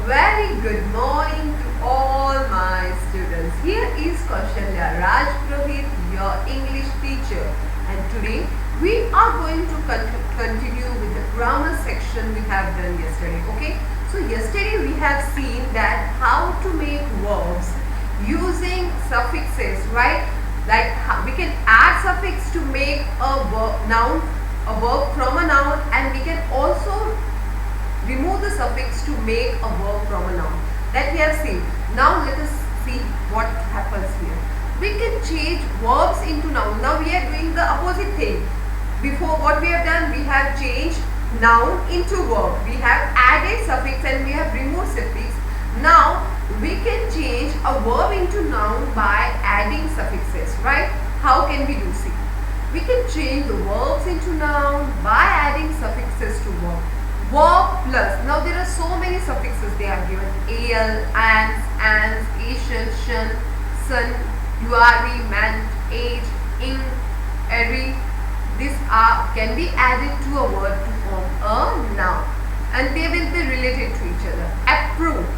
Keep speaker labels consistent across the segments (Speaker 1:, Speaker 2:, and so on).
Speaker 1: very good morning to all my students. Here is Kaushalya Rajpurohit, your English teacher, and today we are going to continue with the grammar section we have done yesterday. Okay, so yesterday we have seen that how to make verbs using suffixes, right? Like we can add suffix to make a verb from a noun, and we can also remove the suffix to make a verb from a noun. That we have seen. Now let us see what happens here. We can change verbs into noun. Now we are doing the opposite thing. Before, what we have done, we have changed noun into verb. We have added suffix and we have removed suffix. Now we can change a verb into noun by adding suffixes, right? How can we do? See, we can change the verbs into noun by adding suffixes to verb. Verb plus. Now there are so many suffixes they are given. Al, ans, asian, shun, sun, yuari, man, age, ing, eri. These can be added to a word to form a noun, and they will be related to each other. Approve.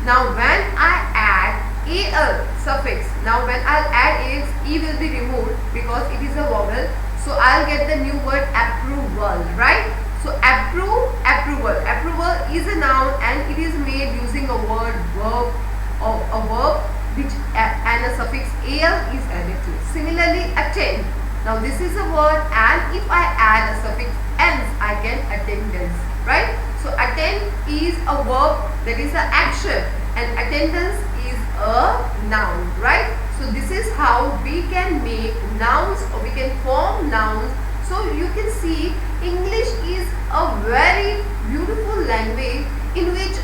Speaker 1: Now when I add al suffix, now when I'll add ax, e will be removed because it is a vowel. So I'll get the new word approval, right? So approve, approval. Approval is a noun and it is made using a word verb or a verb which and a suffix al is added to it. Similarly, attend. Now this is a word, and if I add a suffix ends, I get attendance, right? So attend is a verb, that is an action, and attendance is a noun, right? So this is how we can make nouns, or we can form nouns. So you can see English is a very beautiful language in which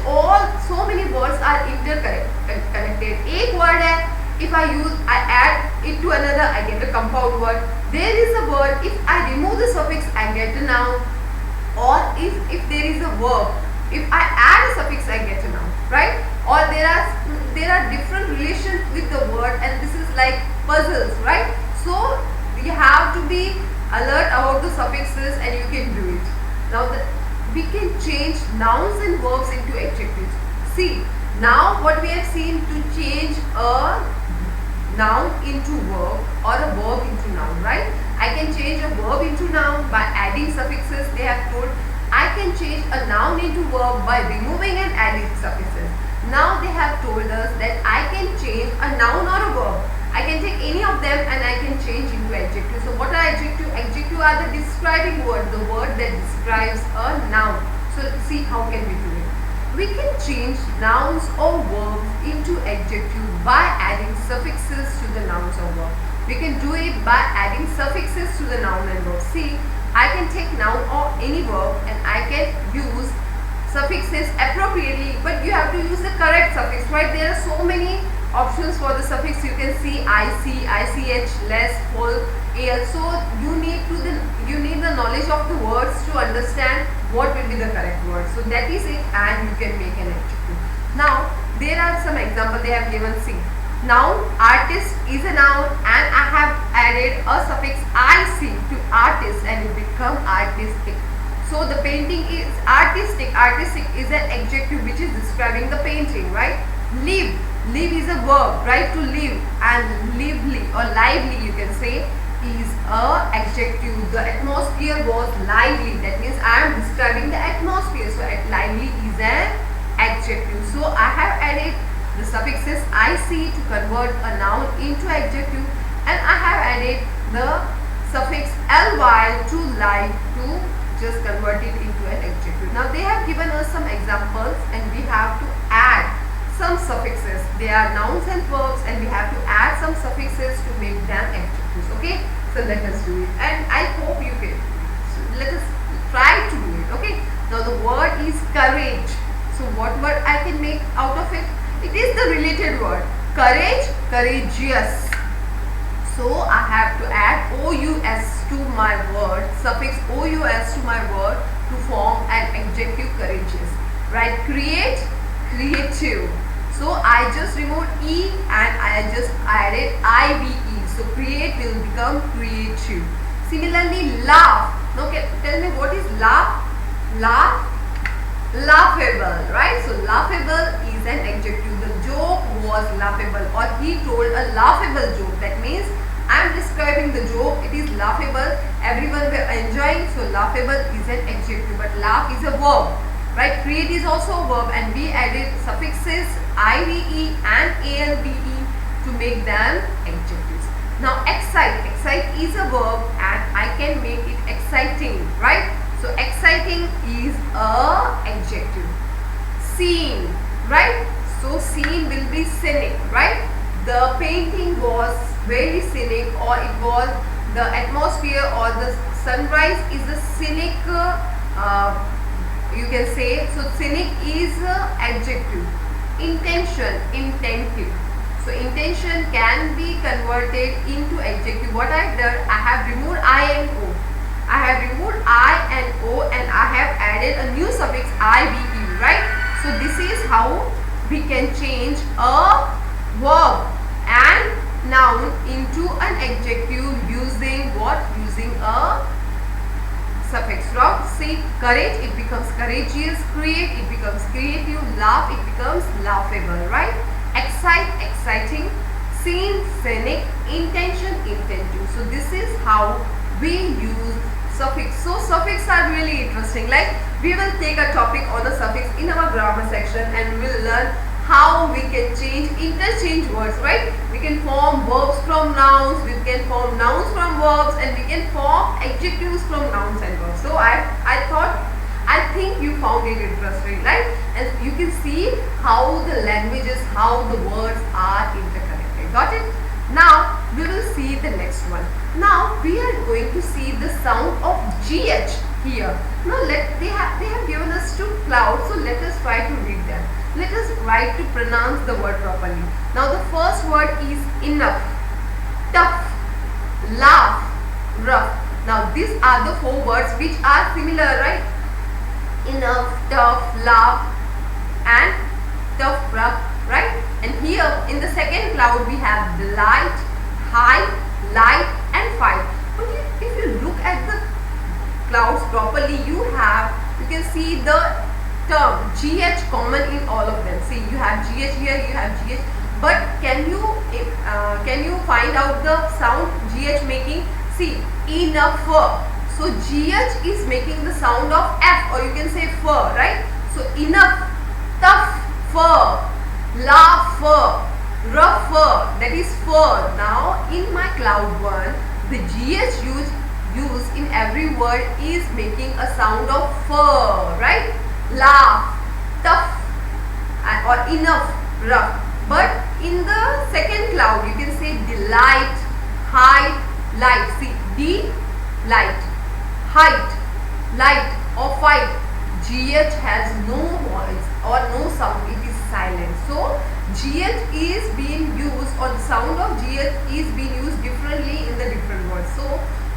Speaker 1: so many words are interconnected. एक word है, if I add it to another, I get a compound word. There is a word, if I remove the suffix, I get a noun. Or if there is a verb, if I add a suffix, I get a noun, right? Or there are different relations with the word, and this is like puzzles, right? So you have to be alert about the suffixes and you can do it. Now we can change nouns and verbs into adjectives. See, now what we have seen, to change a noun into verb or a verb into noun, right? I can change a verb into noun by adding suffixes. They have told I can change a noun into verb by removing and adding suffixes. Now they have told us that I can change a noun or a verb. I can take any of them and I can change into adjective. So what are adjective? Adjective are the describing word, the word that describes a noun. So see, how can we do it? We can change nouns or verbs into adjective by adding suffixes to the nouns or verb. We can do it by adding suffixes to the noun and verb. See, I can take noun or any verb and I can use suffixes appropriately, but you have to use the correct suffix, right? There are so many options for the suffix. You can see IC, ICH, less, full, al. So you need the knowledge of the words to understand what will be the correct word. So that is it, and you can make an adjective. Now there are some examples they have given. See, noun, artist is a noun, and I have added a suffix IC to artist and it become artistic. So the painting is artistic. Artistic is an adjective which is describing the painting, right? Live. Live is a verb, right? To live, and lively or lively, you can say, is a adjective. The atmosphere was lively. That means I am describing the atmosphere. So lively is an adjective. So I have added the suffixes IC to convert a noun into adjective, and I have added the suffix ly to live to just convert it into an adjective. Now they have given us some examples, and we have to add some suffixes. They are nouns and verbs, and we have to add some suffixes to make them adjectives. Okay, so let us do it, and I hope you can. So let us try to do it. Okay, now the word is courage. So what word I can make out of it? It is the related word. Courage, courageous. So I have to add OUS to my word, suffix OUS to my word to form an adjective courageous, right? Create, creative. So I just removed E and I just added IVE. So create will become creative. Similarly, laugh. Now tell me, what is laugh? Laugh Laughable, right? So laughable is an adjective. The joke was laughable, or he told a laughable joke. That means I am describing the joke, it is laughable, everyone were enjoying, so laughable is an adjective. But laugh is a verb, right? Create is also a verb, and we added suffixes IVE and ALBE to make them adjectives. Now excite is a verb, and I can make it exciting, right? So exciting is a adjective. Scene, right? So scene will be scenic, right? The painting was very scenic, or it was the atmosphere or the sunrise is a scenic, you can say. So scenic is adjective. Intention, intentive. So intention can be converted into adjective. What I have done, I have removed I and O. I have removed I and O, and I have added a new suffix IVE, right? So this is how we can change a verb and noun into an adjective using what? Using a suffix from. See, courage, it becomes courageous. Create, it becomes creative. Laugh, it becomes laughable, right? Excite, exciting. Scene, scenic. Intention, intentive. So this is how we use suffix. So suffix are really interesting. Like, we will take a topic on a suffix in our grammar section, and we will learn how we can interchange words, right? We can form verbs from nouns, we can form nouns from verbs, and we can form adjectives from nouns and verbs. So I think you found it interesting, right? And you can see how the languages, how the words are interconnected. Got it? Now we will see the next one. Now we are going to see the sound of GH here. Now they have given us two clouds, so let us try to read them. Let us try to pronounce the word properly. Now the first word is enough, tough, laugh, rough. Now these are the four words which are similar, right? Enough, tough, laugh, and tough, rough, right? And here in the second cloud we have light, high, light, and fight. But if you look at the clouds properly, you can see the term GH common in all of them. See, you have GH here, you have GH, but can you find out the sound GH making? See, enough. So GH is making the sound of F, or you can say fur, right? So enough, tough fur, laugh fur, rough fur, that is fur. Now in my cloud one, the GH used in every word is making a sound of fur, right? Laugh, tough, or enough, rough. But in the second cloud, you can say delight, height, light. See, delight, height, light, or fight. GH has no voice or no sound. It is silent. So GH is being used, or the sound of GH is being used differently in the different words. So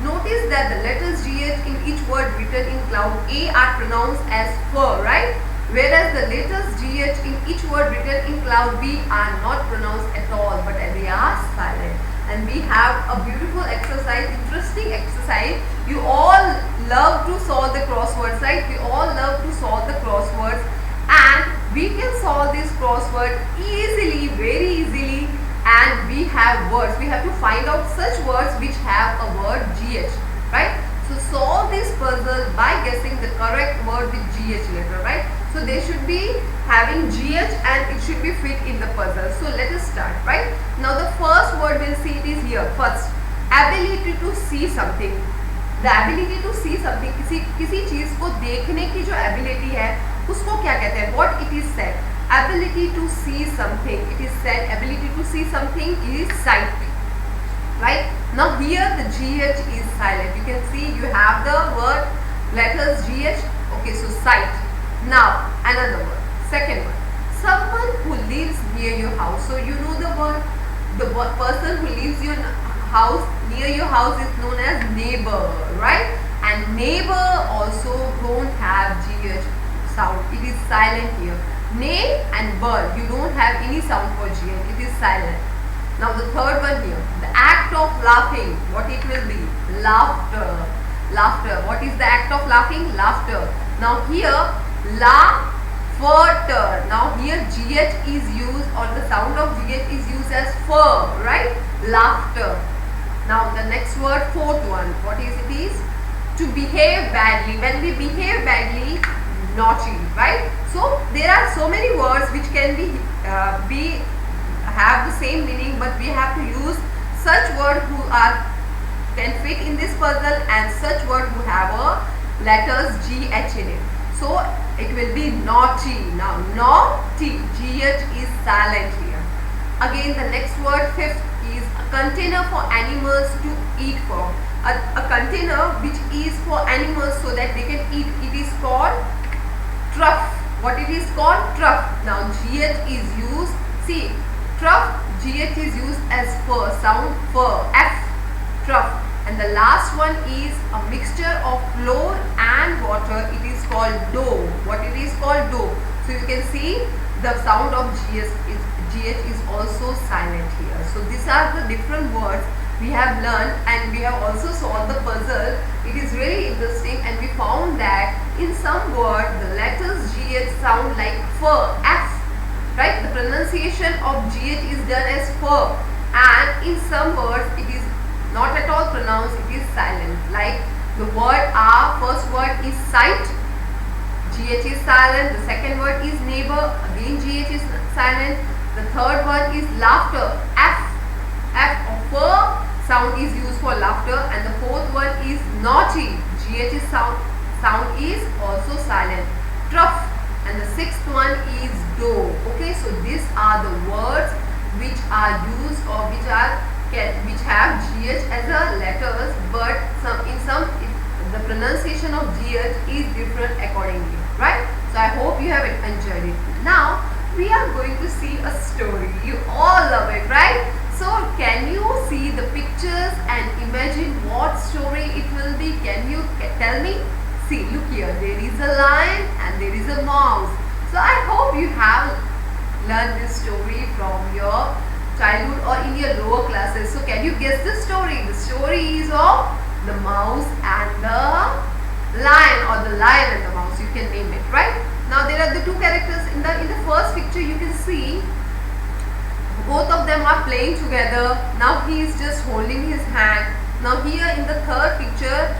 Speaker 1: notice that the letters GH in each word written in cloud A are pronounced as fur, right? Whereas the letters GH in each word written in cloud B are not pronounced at all, but they are silent. And we have a beautiful exercise, interesting exercise. You all love to solve the crosswords, right? We all love to solve the crosswords, and we can solve this crossword easily, very easily. And we have words. We have to find out such words which have a word GH, right? So solve this puzzle by guessing the correct word with GH letter, right? So they should be having GH and it should be fit in the puzzle. So let us start, right? Now the first word we'll see, it is here. First, ability to see something. The ability to see something, किसी चीज को देखने की जो ability है, उसको क्या कहते हैं? What it is said? Ability to see something. It is said ability to see something is sight, right? Now here the GH is silent. You can see you have the word letters GH. Okay, so sight. Now another word. Second word. Someone who lives near your house. So you know the word. The person who lives your house, near your house, is known as neighbor, right? And neighbor also don't have GH sound. It is silent here. Name and bird, you don't have any sound for GH. It is silent. Now the third one here, the act of laughing, what it will be? Laughter. Laughter. What is the act of laughing? Laughter. Now here Laughter. Now here GH is used, or the sound of GH is used as fur, right? Laughter. Now the next word, fourth one, what is it is? To behave badly. When we behave badly, naughty, right? So there are so many words which can be have the same meaning, but we have to use such words who can fit in this puzzle, and such words who have a letters GH in it. So it will be naughty. Now naughty, GH is silent here. Again the next word, fifth, is a container for animals to eat from. A container which is for animals so that they can eat. It is called trough. What it is called? Trough. Now GH is used. See, trough, GH is used as fur. Sound fur. F. Trough. And the last one is a mixture of flour and water. It is called dough. What it is called? Dough. So you can see the sound of GH is also silent here. So these are the different words we have learned, and we have also solved the puzzle. It is really interesting, and we found that in some words the letters GH sound like fur, F, right? The pronunciation of GH is done as fur, and in some words it is not at all pronounced, it is silent. Like the word first word is sight, GH is silent. The second word is neighbor, again GH is silent. The third word is laughter, F of fur, sound is used for laughter. And the fourth one is naughty, GH is sound is also silent, trough. And the sixth one is dough. Okay, so these are the words which are used, or which have GH as a letters, but the pronunciation of GH is different accordingly, right? So I hope you have enjoyed it. Now we are going to see a story. You all love it, right? So can you see the pictures and imagine what story it will be? Can you tell me? See, look here, there is a lion and there is a mouse. So I hope you have learned this story from your childhood or in your lower classes. So can you guess the story? The story is of the mouse and the lion, or the lion and the mouse, you can name it, right? Now there are the two characters in the first picture. You can see both of them are playing together. Now he is just holding his hand. Now here in the third picture,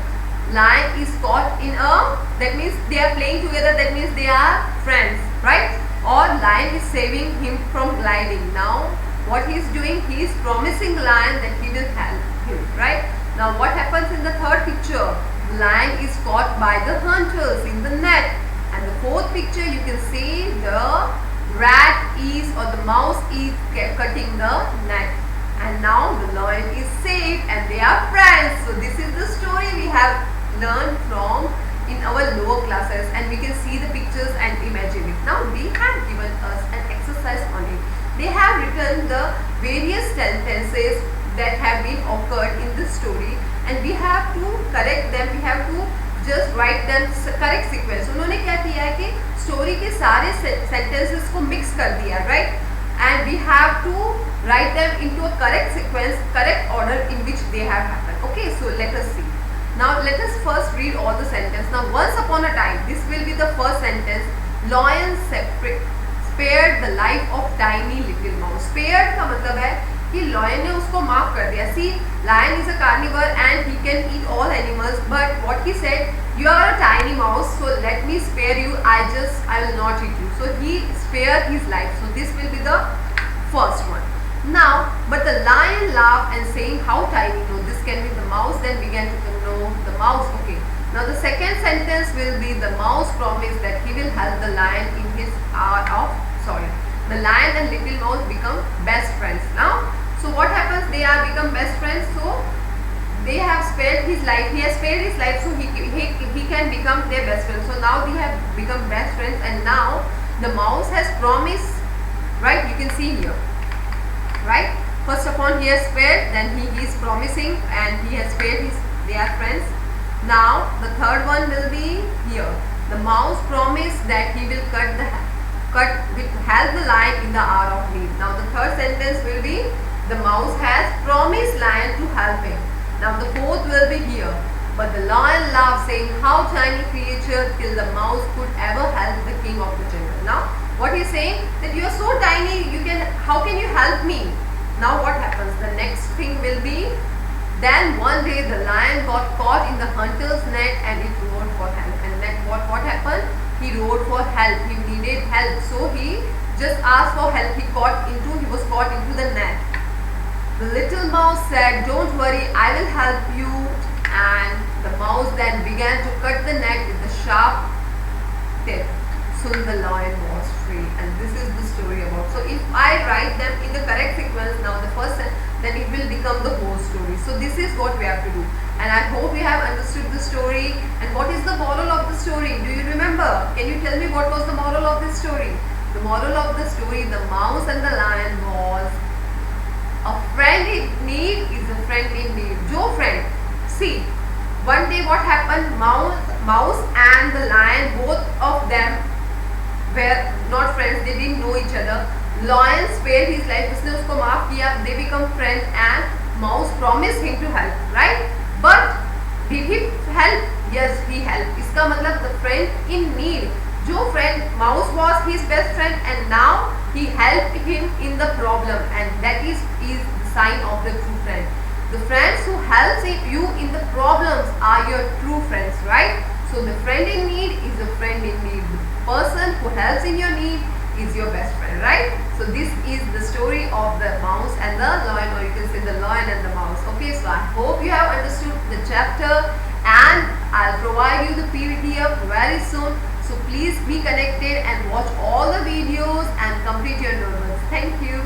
Speaker 1: lion is caught in that means they are playing together, that means they are friends, right? Or lion is saving him from gliding. Now what he is doing, he is promising lion that he will help him, right? Now what happens in the third picture? Lion is caught by the hunters in the net. And the fourth picture, you can see the rat is, or the mouse is cutting the net. And now the lion is saved and they are friends. So this is the story we have learned from in our lower classes, and we can see the pictures and imagine it. Now they have given us an exercise on it. They have written the various sentences that have been occurred in this story, and we have to correct them. We have to just write them correct sequence. उन्होंने क्या किया है कि story के सारे sentences को mix कर दिया, right? And we have to write them into a correct sequence, correct order in which they have happened. Okay, so let us see. Now let us first read all the sentence. Now once upon a time, this will be the first sentence. Lion spared the life of tiny little mouse. Spared का मतलब है कि lion ने उसको माफ कर दिया. See, lion is a carnivore and he can eat all animals. But what he said, you are a tiny mouse, so let me spare you. I will not eat you. So he spared his life. So this will be the first one. Now, but the lion laughed and saying, how tiny? No, this can be the mouse. Then began to know the mouse. Okay. Now the second sentence will be the mouse promised that he will help the lion in his hour of sorrow. The lion and little mouse become best friends. Now, so what happens? They are become best friends. So they have spared his life. He has spared his life, so he can become their best friend. So now they have become best friends, and now the mouse has promised. Right? You can see here. Right? First of all, he has spared. Then he is promising, and he has spared his. They are friends. Now the third one will be here. The mouse promised that he will help the lion in the hour of need. Now the third sentence will be the mouse has promised lion to help him. Now the fourth will be here. But the lion laughed, saying, how tiny creature till the mouse could ever help Then one day the lion got caught in the hunter's net and it roared for help. And then what happened? He roared for help. He needed help. So he just asked for help. He was caught into the net. The little mouse said, "Don't worry, I will help you." And the mouse then began to cut the net with the sharp tip. Soon the lion was free. And this is the story about. So if I write them in the correct sequence, now the first then it will become the whole story. So this is what we have to do. And I hope you have understood the story. And what is the moral of the story? Do you remember? Can you tell me what was the moral of this story? The moral of the story, the mouse and the lion was, a friend in need is a friend in need. Jo friend. See, one day what happened? Mouse and the lion, both of them were not friends. They didn't know each other. Lion spared his life. उसने उसको माफ किया. They become friends and mouse promised him to help. Right? But did he help? Yes, he helped. इसका मतलब the friend in need. जो friend mouse was his best friend and now he helped him in the problem, and that is the sign of the true friend. The friends who helps you in the problems are your true friends, right? So the friend in need is a friend in need. The person who helps in your need is your best friend, right? So this is the story of the mouse and the lion, or you can say the lion and the mouse. Okay, so I hope you have understood the chapter, and I'll provide you the PDF very soon. So please be connected and watch all the videos and complete your notebooks. Thank you.